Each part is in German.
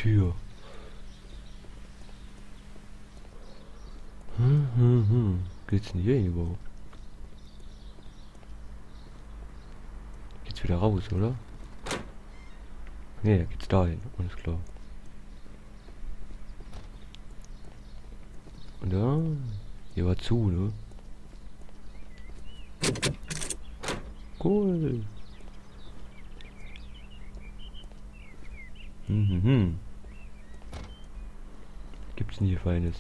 Tür. Geht's denn hier hin überhaupt? Geht's wieder raus, oder? Ne, da geht's dahin, alles klar. Und da, hier war zu, ne? Cool. Gibt's denn hier Feines?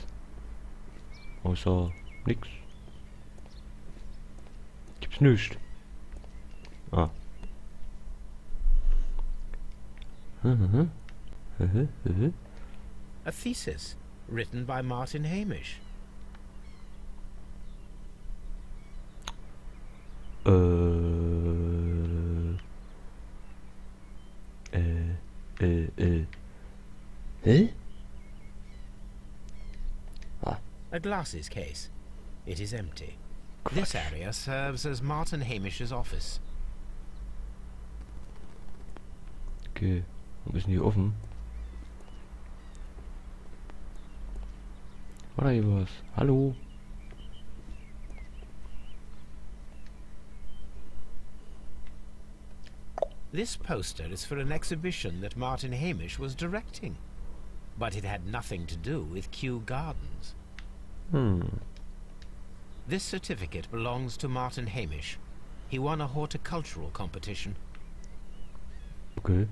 Außer nix. Gibt's nichts. Ah. A thesis written by Martin Hamish. A glasses case. It is empty. This area serves as Martin Hamish's office. Okay, wir müssen hier offen. War da hier was? Hallo? This poster is for an exhibition that Martin Hamish was directing, but it had nothing to do with Kew Gardens. This certificate belongs to Martin Hamish. He won a horticultural competition. Okay.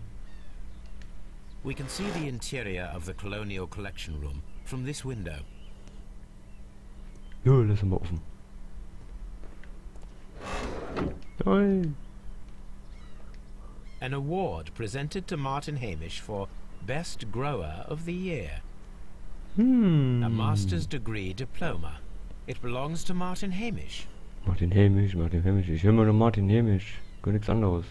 We can see the interior of the Colonial Collection Room from this window. Jo, lass mal offen. Nein. An award presented to Martin Hamish for Best Grower of the Year. A master's degree diploma. It belongs to Martin Hamish. Martin Hamish, Martin Hamish. Ich höre mal nur Martin Hamish. Gar nichts anderes.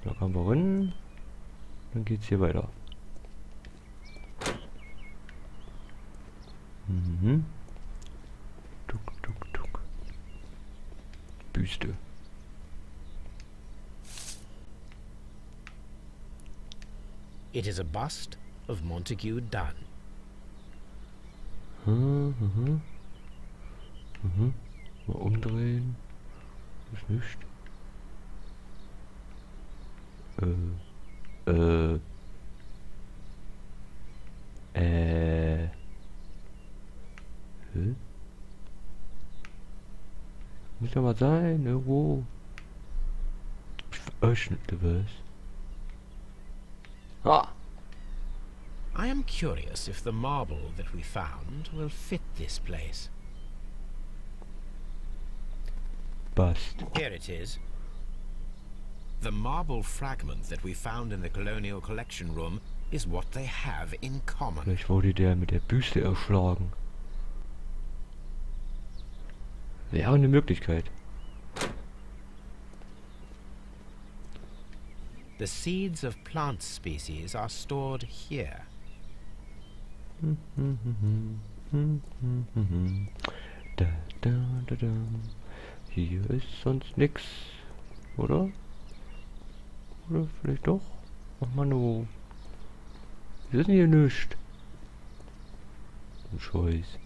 Da kommen wir rein. Dann geht's hier weiter. Tuk, tuk, tuk. Büste. It is a bust of Montague Dunn. Mal umdrehen. Ist nicht. Muss doch mal sein, irgendwo. Ich veröffentliche was. Ah! I am curious if the marble that we found will fit this place. Bust. Here it is. The marble fragment that we found in the Colonial Collection Room is what they have in common. Vielleicht wurde der mit der Büste erschlagen. Wäre eine Möglichkeit. The seeds of plant species are stored here. Da, da, da, da. Hier ist sonst nix, oder? Oder vielleicht doch? Ach Manu. Wir sind hier nichts. Scheiß.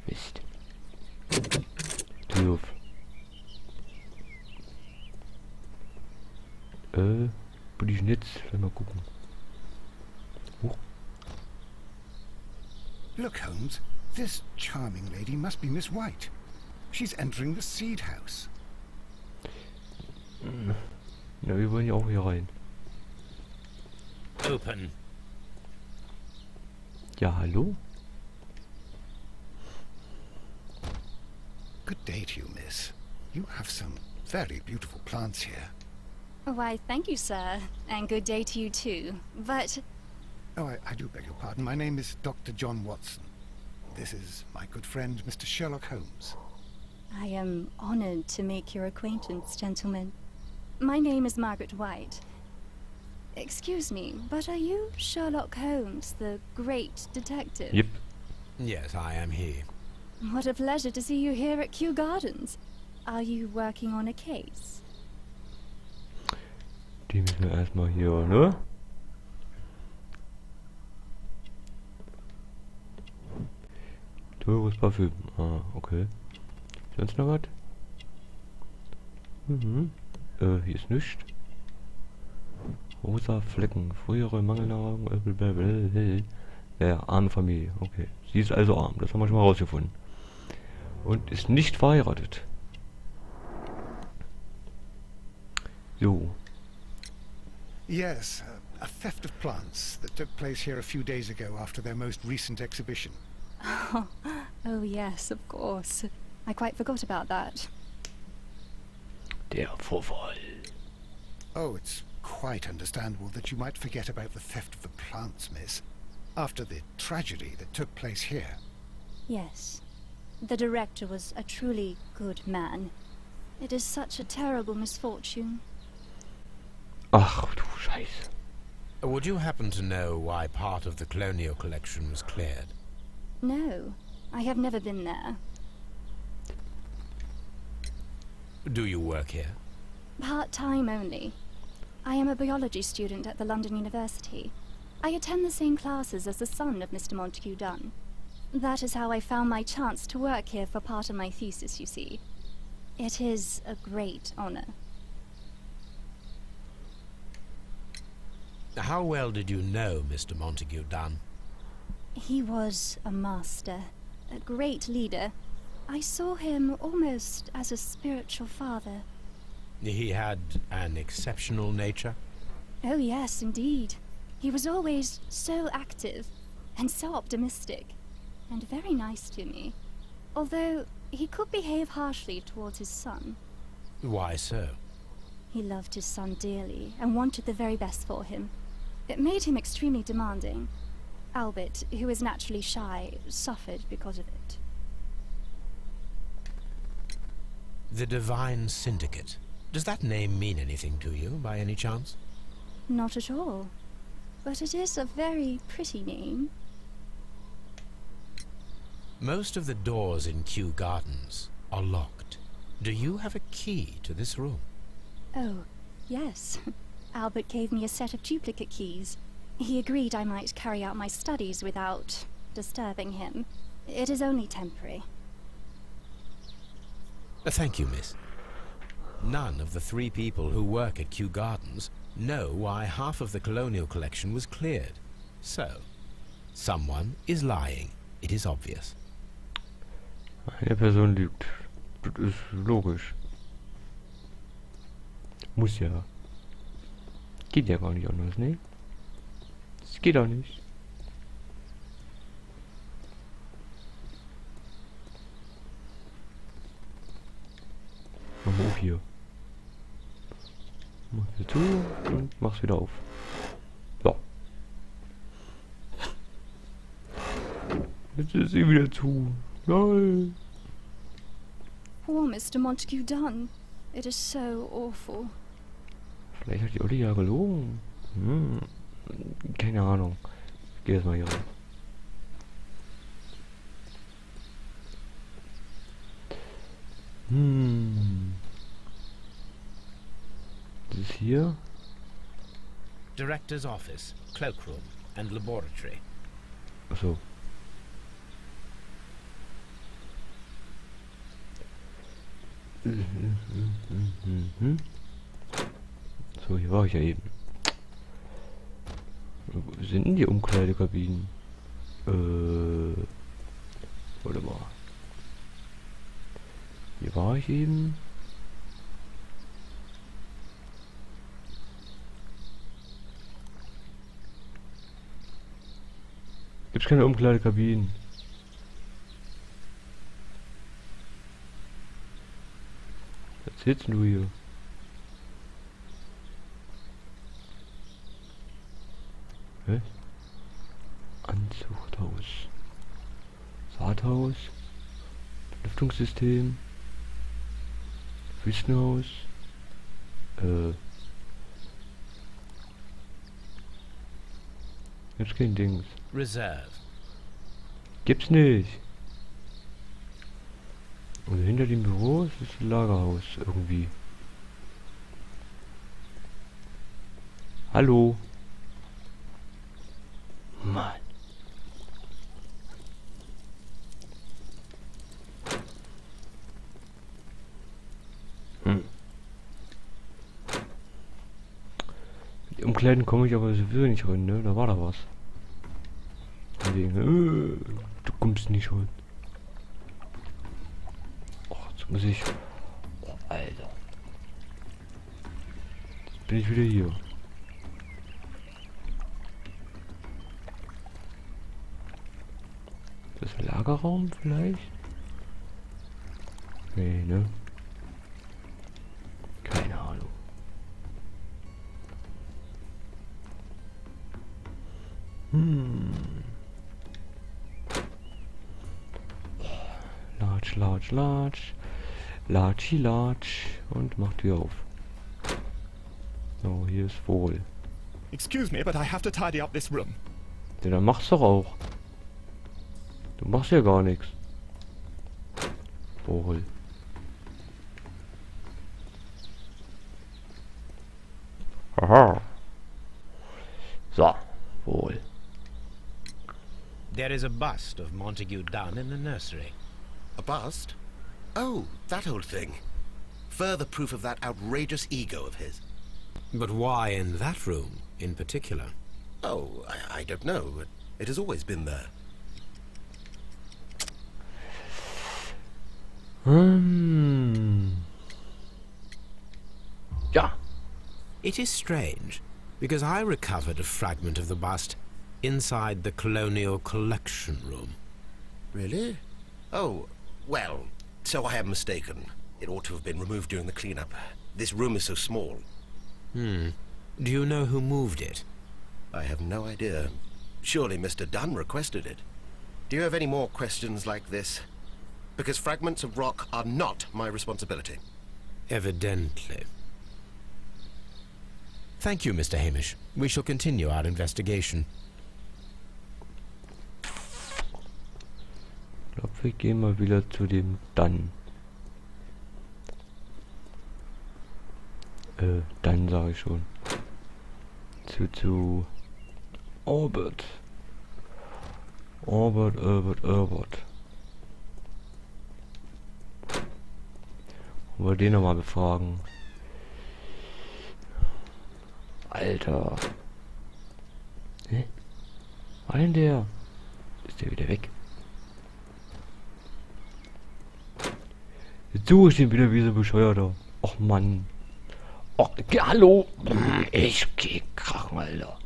Mist. Doof. Wo die Schnitz? Mal gucken. Look, Holmes. This charming lady must be Miss White. She's entering the seed house. Na, wir wollen ja auch hier rein. Open. Ja, hallo? Good day to you, miss. You have some very beautiful plants here. Why, thank you, sir. And good day to you, too. But... Oh, I do beg your pardon. My name is Dr. John Watson. This is my good friend, Mr. Sherlock Holmes. I am honored to make your acquaintance, gentlemen. My name is Margaret White. Excuse me, but are you Sherlock Holmes, the great detective? Yep. Yes, I am he. What a pleasure to see you here at Kew Gardens. Are you working on a case? Die müssen wir erstmal hier, ne? Teures Parfüm. Ah, okay. Sonst noch was? Hier ist nichts. Rosa Flecken. Frühere Mangelnahrung. Ja, arme Familie. Okay. Sie ist also arm. Das haben wir schon mal rausgefunden. Und ist nicht verheiratet. So. Yes, a theft of plants that took place here a few days ago after their most recent exhibition. Oh yes, of course. I quite forgot about that. Der VOLL. Oh, it's quite understandable that you might forget about the theft of the plants, miss. After the tragedy that took place here. Yes. The director was a truly good man. It is such a terrible misfortune. Ach du Scheiße. Would you happen to know why part of the colonial collection was cleared? No, I have never been there. Do you work here? Part-time only. I am a biology student at the London University. I attend the same classes as the son of Mr. Montague Dunn. That is how I found my chance to work here for part of my thesis, you see. It is a great honor. How well did you know Mr. Montague Dunn? He was a master, a great leader. I saw him almost as a spiritual father. He had an exceptional nature? Oh yes, indeed. He was always so active and so optimistic and very nice to me. Although he could behave harshly towards his son. Why so? He loved his son dearly and wanted the very best for him. It made him extremely demanding. Albert, who is naturally shy, suffered because of it. The Divine Syndicate. Does that name mean anything to you, by any chance? Not at all. But it is a very pretty name. Most of the doors in Kew Gardens are locked. Do you have a key to this room? Oh, yes. Albert gave me a set of duplicate keys. He agreed I might carry out my studies without disturbing him. It is only temporary. Thank you, miss. None of the 3 people who work at Kew Gardens know why half of the colonial collection was cleared. So, someone is lying. It is obvious. Eine Person lügt. Das ist logisch. Muss ja. Geht ja gar nicht anders, ne? Das geht auch nicht. Mach mal auf hier. Mach hier zu und mach's wieder auf. So. Jetzt ist sie wieder zu. Nein. Poor Mr. Montague Dunn. It is so awful. Vielleicht hat die Olle ja gelogen. Keine Ahnung. Ich geh jetzt mal hier rein. Das ist hier. Director's office, cloakroom, and laboratory. Achso. So, hier war ich ja eben. Wo sind denn die Umkleidekabinen? Warte mal. Hier war ich eben. Gibt's keine Umkleidekabinen? Was erzählst du hier? Was? Anzuchthaus. Saathaus. Lüftungssystem. Wüstenhaus. Jetzt kein Dings. Reserve. Gibt's nicht. Und hinter dem Büro ist das Lagerhaus irgendwie. Hallo. Mann. Mit dem Umkleiden komme ich aber sowieso nicht rein, ne? Da war da was. Deswegen, du kommst nicht rein. Oh, jetzt muss ich... Oh, Alter. Jetzt bin ich wieder hier. Ist das ein Lagerraum vielleicht? Nee, ne? Keine Ahnung. Latsch, latsch, latsch. Latschi, latsch. Und mach Tür auf. So, hier ist VOLL. Excuse me, but I have to tidy up this room. Ja, dann mach's doch auch. Du machst ja gar nichts. VOLL. Aha. So, VOLL. There is a bust of Montague Dunn in the nursery. A bust? Oh, that old thing. Further proof of that outrageous ego of his. But why in that room, in particular? Oh, I don't know. It has always been there. Ja. It is strange, because I recovered a fragment of the bust inside the Colonial Collection room. Really? Oh, well, so I am mistaken. It ought to have been removed during the cleanup. This room is so small. Do you know who moved it? I have no idea. Surely Mr. Dunn requested it. Do you have any more questions like this? Because fragments of rock are not my responsibility. Evidently. Thank you, Mr. Hamish. We shall continue our investigation. Ich glaube, wir gehen mal wieder zu dem Dann. Dann sage ich schon. Zu Albert. Albert. Wollen wir den nochmal befragen? Alter. Hä? War denn der? Ist der wieder weg? Jetzt suche ich den wieder wie so bescheuerter. Och Mann. Och, hallo. Ich geh krachen, Alter.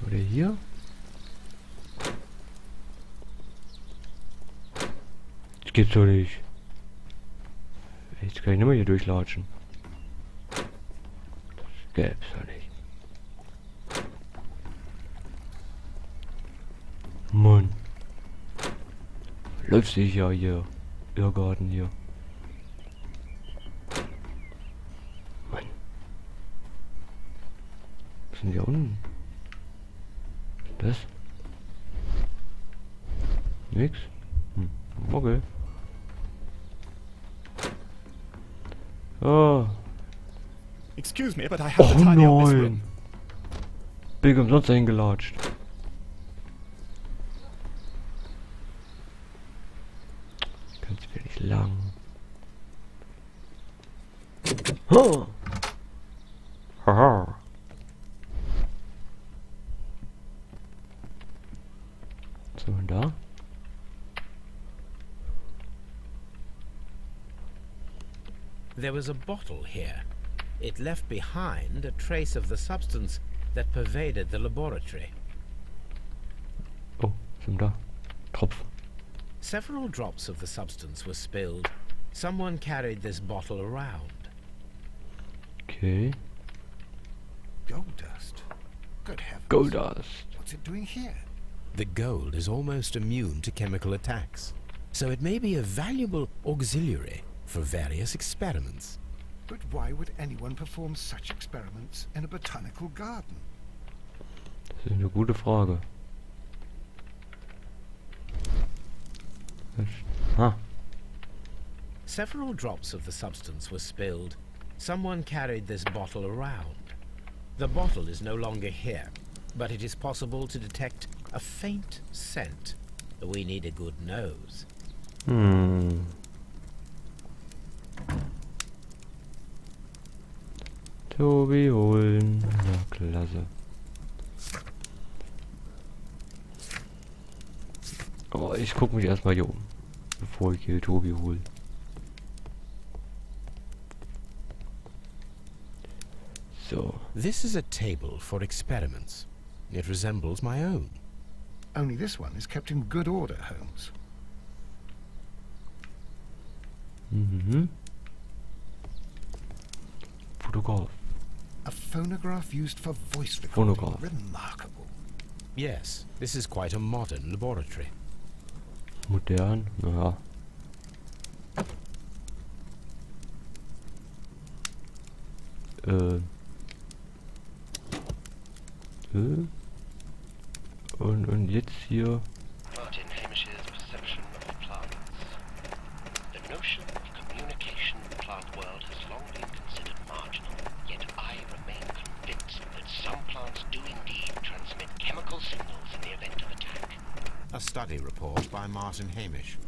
Oder hier? Das geht's doch nicht. Jetzt kann ich nicht mehr hier durchlatschen. Das gäb's doch nicht. Mann. Läuft sich ja hier. Irrgarten hier. Mann. Was sind die unten? Das? Nix? Okay. Oh. Excuse me, but I have Oh to tidy up this room. nein. Bin ich umsonst dahin gelatscht. Ganz wenig lang. Oh. Haha. Was haben wir da? There was a bottle here. It left behind a trace of the substance that pervaded the laboratory. Oh, was haben wir da? Tropf. Several drops of the substance were spilled. Someone carried this bottle around. Okay. Gold dust. Good heavens. Gold dust. What's it doing here? The gold is almost immune to chemical attacks, so it may be a valuable auxiliary for various experiments. But why would anyone perform such experiments in a botanical garden? Das ist eine gute Frage. Ah. Several drops of the substance were spilled. Someone carried this bottle around. The bottle is no longer here, but it is possible to detect a faint scent. We need a good nose. Tobi holen. Ja, klasse. Aber ich gucke mich erstmal hier um, bevor ich hier Tobi hole. So. This is a table for experiments. It resembles my own. Only this one is kept in good order, Holmes. Fotograf. A phonograph used for voice recording. Phonograph. Remarkable. Yes, this is quite a modern laboratory. Modern, naja. Und jetzt hier. Martin Hamish's perception of plants. The notion of communication in the plant world has long been considered marginal, yet I remain convinced that some plants do indeed transmit chemical signals in the event of attack. A study report by Martin Hamish.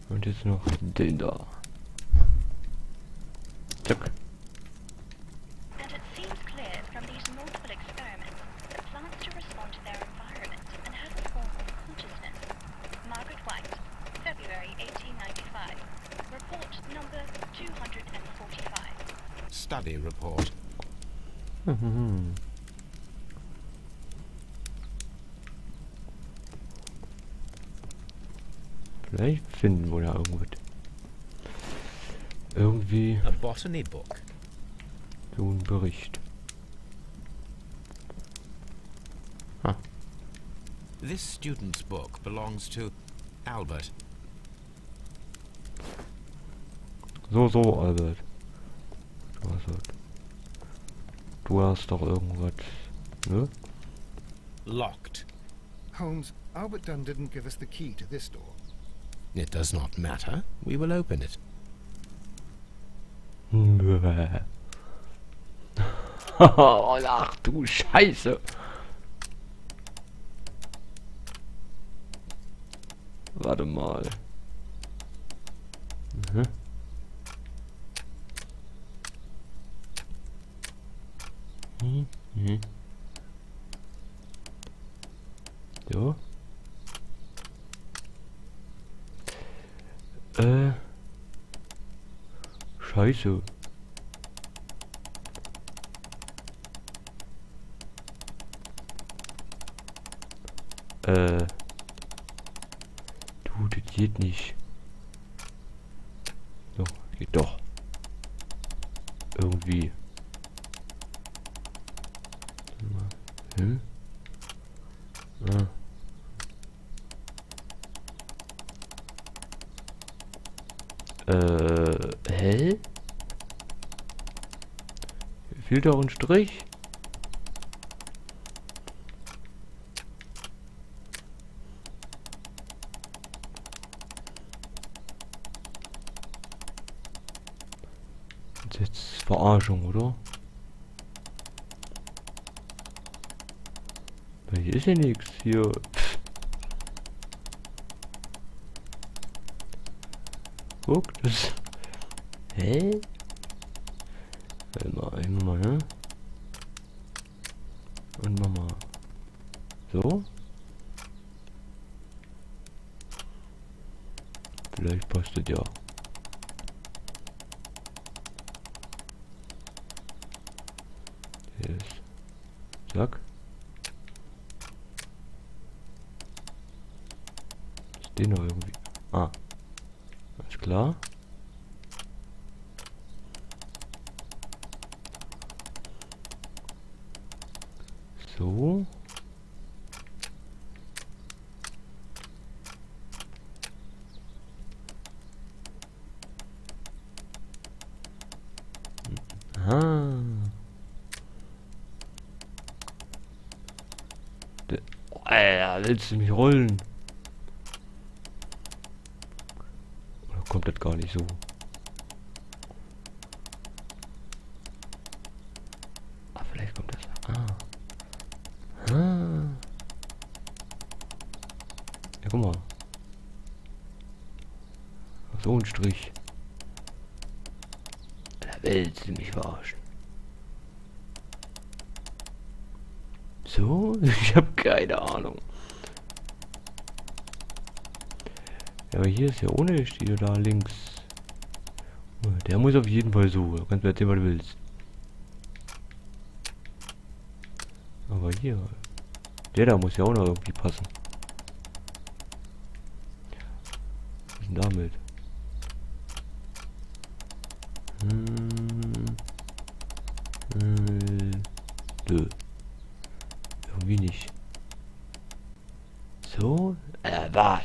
Und jetzt noch den da. Zack. And it seems clear from these multiple experiments that plants do respond to their environment and have a form of consciousness. Margaret White, February 1895. Report number 245. Study report. Vielleicht finden wir da irgendwas. Irgendwie A botany book. so ein Bericht. Ah, This student's book belongs to Albert. so, Albert. Du hast doch irgendwas, ne? Locked. Holmes, Albert Dunn didn't give us the key to this door. It does not matter. We will open it. Ach du Scheiße. Warte mal. So. Scheiße. Du, das geht nicht. So, geht doch. Irgendwie. Hm? Ah. Hä? Fehlt doch ein Strich? Das ist Verarschung, oder? Weil hier ist ja nichts. Hier. Guck, das. Hä? Warte mal, ne? Und nochmal. So. Vielleicht passt das ja. Jetzt. Zack. Ist den noch irgendwie. Ah. Alles klar. So. Ah. Alter, willst du mich rollen? kommt das gar nicht so. Ah, vielleicht kommt das. Ah. Ja, guck mal. So ein Strich. Da willst du mich verarschen. So? Ich habe keine Ahnung. Ja, aber hier ist ja ohne Stiel da links. Der muss auf jeden Fall so. Du kannst mir erzählen, was du willst. Aber hier. Der da muss ja auch noch irgendwie passen. Was ist denn damit? Nö. Irgendwie nicht. So? Was?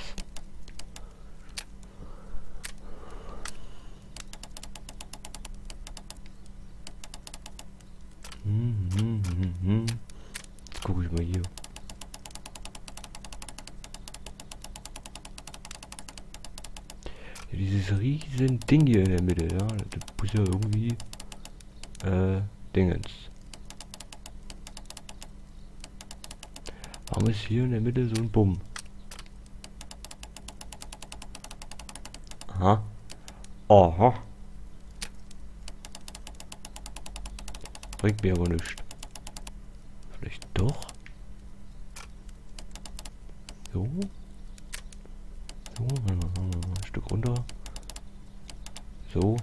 Jetzt gucke ich mal hier. Ja, dieses riesen Ding hier in der Mitte, ja, das muss ja irgendwie Dingens. Warum ist hier in der Mitte so ein Bumm? Aha. Aha. Bringt mir aber nichts. Vielleicht doch? So? So, warte mal, ein Stück runter. So.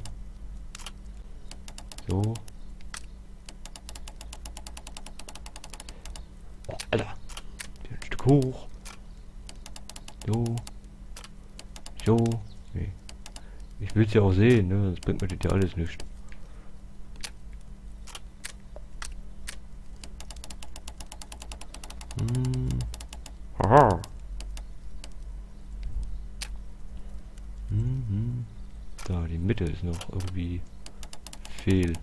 So. Oh, Alter. Ein Stück hoch. So. So. Nee. Ich will's ja auch sehen, ne? Sonst bringt mir das ja alles nichts. Aha. Da, die Mitte ist noch irgendwie fehl.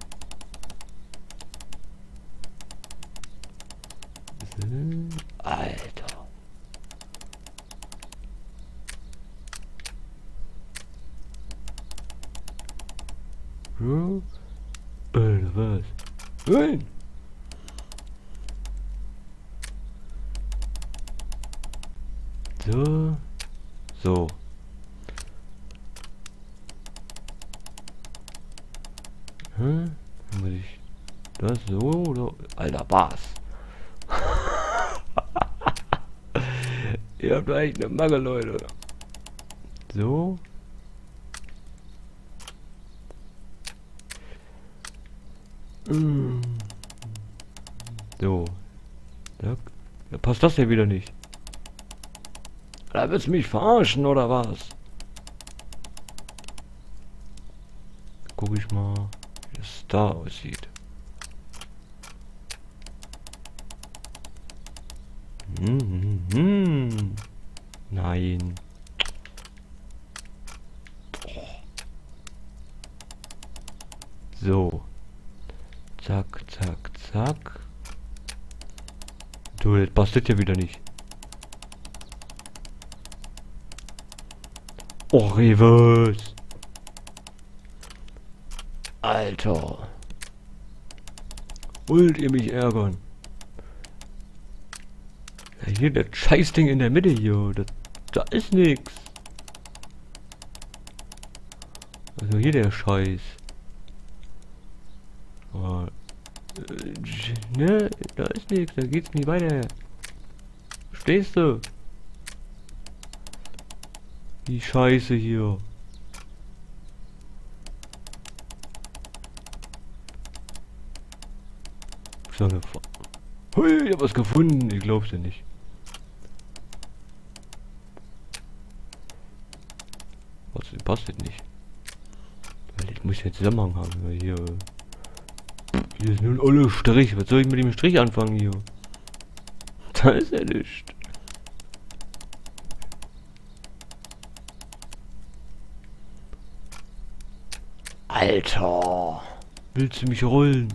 Alter. Ja? Alter, was? Nein! So. So. Dann muss ich das so oder. Alter, was? Ihr habt echt eine Macke, Leute. So. So. Da passt das ja wieder nicht. Da willst du mich verarschen, oder was? Guck ich mal, wie es da aussieht. Nein. So. Zack, zack, zack. Du, jetzt passt das ja wieder nicht. Oh, Reverse. Alter. Wollt ihr mich ärgern? Ja, hier, das Scheißding in der Mitte hier. Da ist nix. Also hier der Scheiß. Aber, ne, da ist nichts. Da geht's nicht weiter. Verstehst du? Die Scheiße hier. So eine Hui, ich hab was gefunden. Ich glaub's ja nicht. Was passt jetzt nicht? Weil ich muss ja Zusammenhang haben. Weil hier ist nur ein olle Strich. Was soll ich mit dem Strich anfangen hier? Da ist ja nichts. Alter. Willst du mich rollen?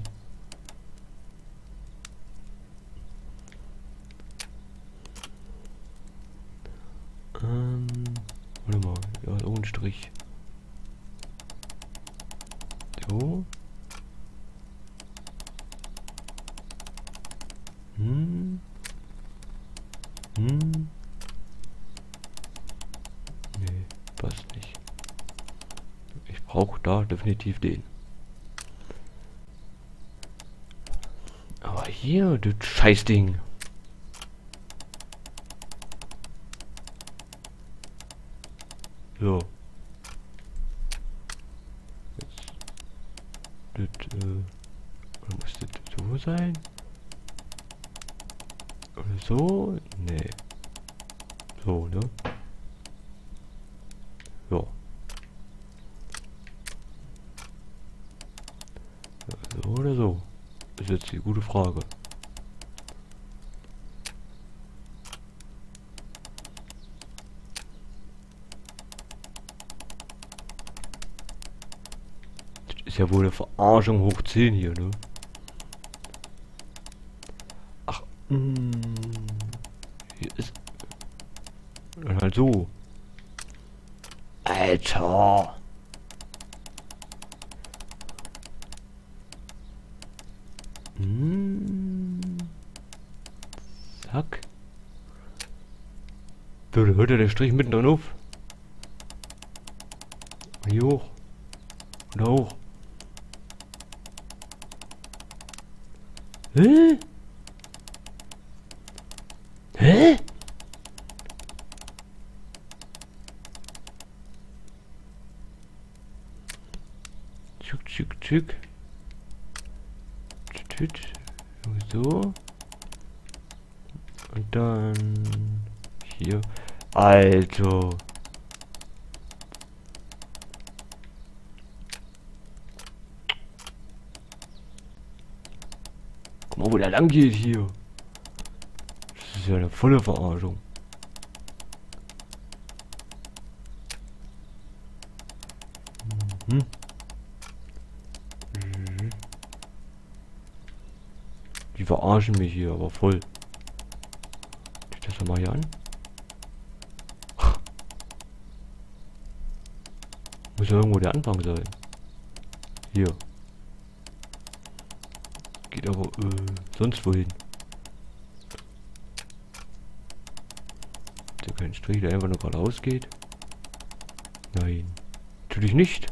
Warte mal. Ja, so ein Strich. brauche da definitiv den. Aber hier, das Scheißding. So. Jetzt, das, oder muss das so sein? Oder so? Nee. So, ne? Ja. So oder so? Ist jetzt die gute Frage. Das ist ja wohl eine Verarschung hoch 10 hier, ne? Ach, hier ist... Dann halt so. Alter! Zack. So, da hört ja der Strich mittendrin auf. Hier hoch. Und da hoch. Hä? Hä? Tschick, tschick, tschick. So. Und dann hier. Also. Guck mal, wo der lang geht hier. Das ist ja eine volle Verarschung. Mhm. Die verarschen mich hier, aber voll. Sieht das mal hier an? Muss ja irgendwo der Anfang sein. Hier. Geht aber sonst wohin. Ist ja kein Strich, der einfach nur geradeaus geht. Nein. Natürlich nicht.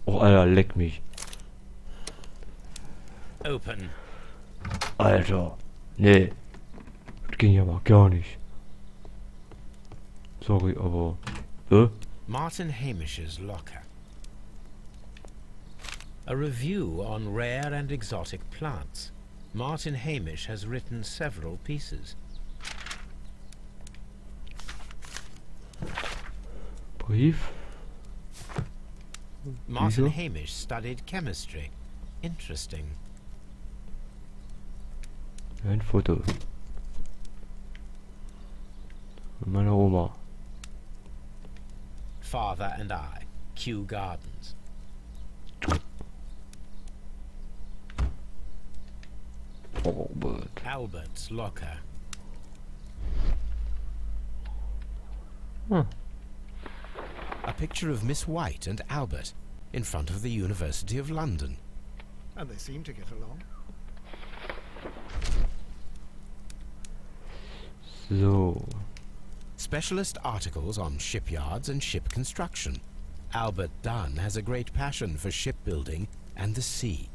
Oh, Alter, leck mich. Open. Alter. Nee. Das ging ja mal gar nicht. Sorry, aber... Martin Hamish's locker. A review on rare and exotic plants. Martin Hamish has written several pieces. Brief. Martin Wieso? Hamish studied chemistry. Interesting. Ein Foto. Von meiner Oma. Father and I, Kew Gardens. Robert. Albert's locker. Hm. A picture of Miss White and Albert in front of the University of London. And they seem to get along. So. Specialist articles on shipyards and ship construction. Albert Dunn has a great passion for shipbuilding and the sea.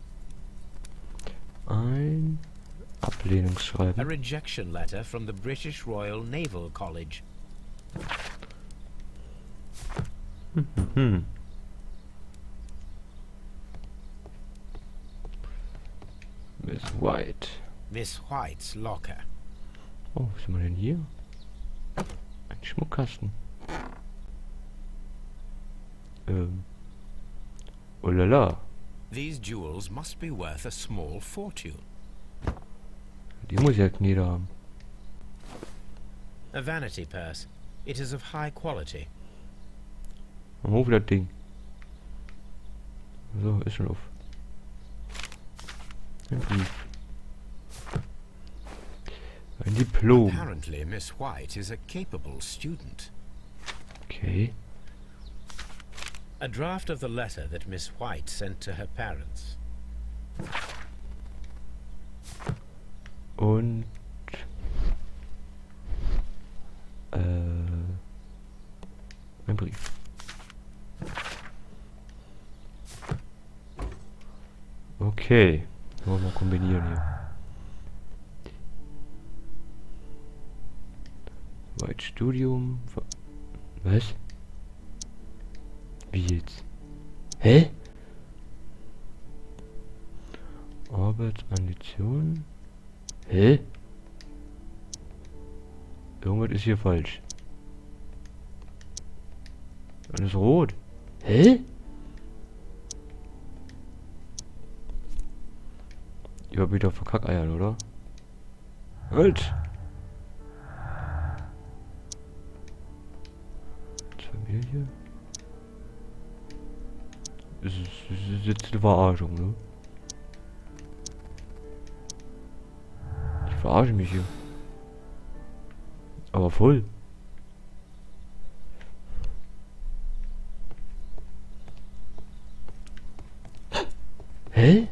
Ein A Ablehnungsschreiben. rejection letter from the British Royal Naval College. Hm. Miss White. Miss White's locker. Oh, was haben wir denn hier? Ein Schmuckkasten. Oh la la. These jewels must be worth a small fortune. Die muss ja Knete haben. A vanity purse. It is of high quality. Am Hof das Ding. So, ist schon auf. Ein Brief. Ein Diplom. Apparently, Miss White is a capable student. Okay. A draft of the letter that Miss White sent to her parents. Und Brief. Okay. Wollen wir mal kombinieren hier. Weit Studium. Was? Wie jetzt? Hä? Arbeitsambition? Hä? Irgendwas ist hier falsch. Alles rot. Hä? Ich hab wieder Verkackeiern, oder? Halt! Familie? Das ist jetzt eine Verarschung, ne? Ich verarsche mich hier. Aber voll. Hä?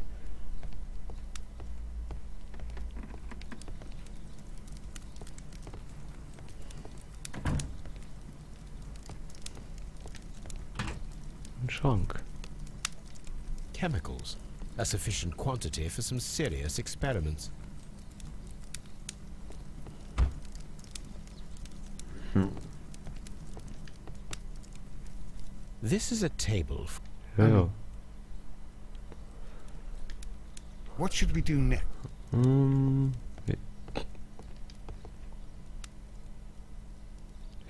Ein Schrank. Chemicals. A sufficient quantity for some serious experiments. This is a table. Ja, ja. What should we do next? Nee.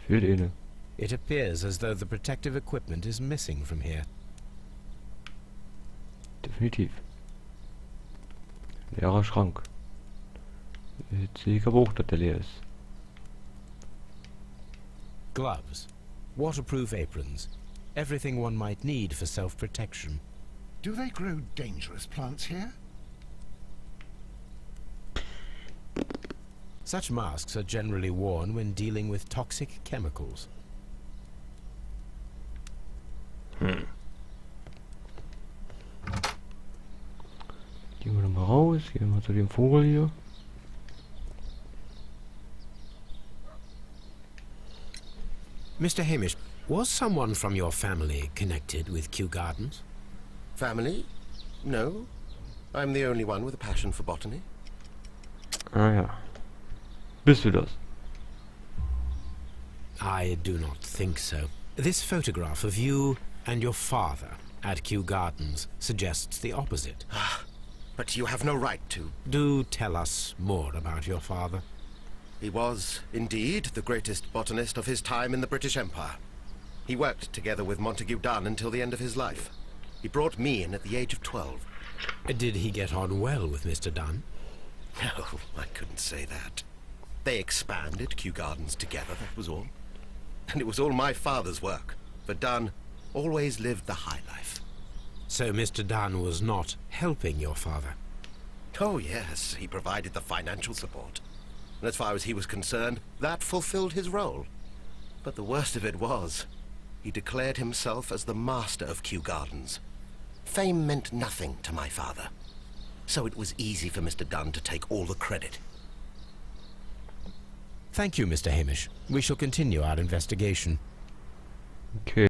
Fehlt eine. It appears as though the protective equipment is missing from here. Definitiv. Leerer Schrank. Jetzt sehe ich aber auch, dass der leer ist. Gloves. Waterproof aprons. Everything one might need for self-protection. Do they grow dangerous plants here? Such masks are generally worn when dealing with toxic chemicals. Gehen wir nochmal raus, gehen wir mal zu dem Vogel hier. Mr. Hamish, was someone from your family connected with Kew Gardens? Family? No. I'm the only one with a passion for botany. Ah ja. Bist du das? I do not think so. This photograph of you and your father at Kew Gardens suggests the opposite. But you have no right to. Do tell us more about your father. He was, indeed, the greatest botanist of his time in the British Empire. He worked together with Montague Dunn until the end of his life. He brought me in at the age of 12. Did he get on well with Mr. Dunn? No, I couldn't say that. They expanded Kew Gardens together, that was all. And it was all my father's work. For Dunn always lived the high life. So Mr. Dunn was not helping your father? Oh, yes, he provided the financial support. And as far as he was concerned, that fulfilled his role. But the worst of it was, he declared himself as the master of Kew Gardens. Fame meant nothing to my father. So it was easy for Mr. Dunn to take all the credit. Thank you, Mr. Hamish. We shall continue our investigation. Okay.